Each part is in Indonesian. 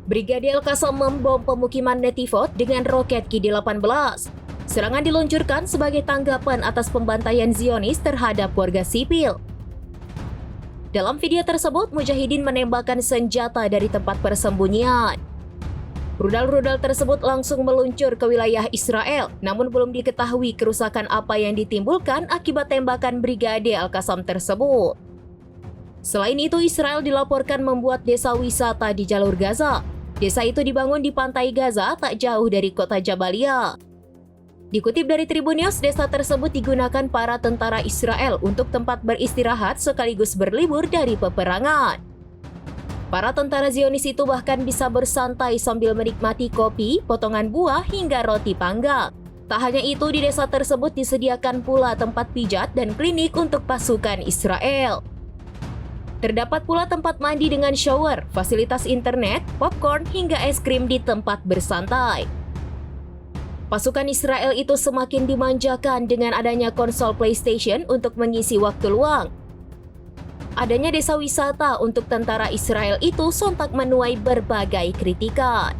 Brigade Al-Qassam membom pemukiman Netivot dengan roket Ki-18. Serangan diluncurkan sebagai tanggapan atas pembantaian Zionis terhadap warga sipil. Dalam video tersebut, mujahidin menembakkan senjata dari tempat persembunyian. Rudal-rudal tersebut langsung meluncur ke wilayah Israel, namun belum diketahui kerusakan apa yang ditimbulkan akibat tembakan Brigade Al-Qassam tersebut. Selain itu, Israel dilaporkan membuat desa wisata di jalur Gaza. Desa itu dibangun di pantai Gaza, tak jauh dari kota Jabalia. Dikutip dari Tribun News, desa tersebut digunakan para tentara Israel untuk tempat beristirahat sekaligus berlibur dari peperangan. Para tentara Zionis itu bahkan bisa bersantai sambil menikmati kopi, potongan buah, hingga roti panggang. Tak hanya itu, di desa tersebut disediakan pula tempat pijat dan klinik untuk pasukan Israel. Terdapat pula tempat mandi dengan shower, fasilitas internet, popcorn, hingga es krim di tempat bersantai. Pasukan Israel itu semakin dimanjakan dengan adanya konsol PlayStation untuk mengisi waktu luang. Adanya desa wisata untuk tentara Israel itu sontak menuai berbagai kritikan.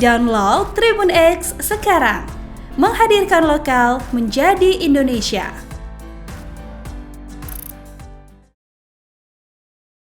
Download Tribun X sekarang, menghadirkan lokal menjadi Indonesia.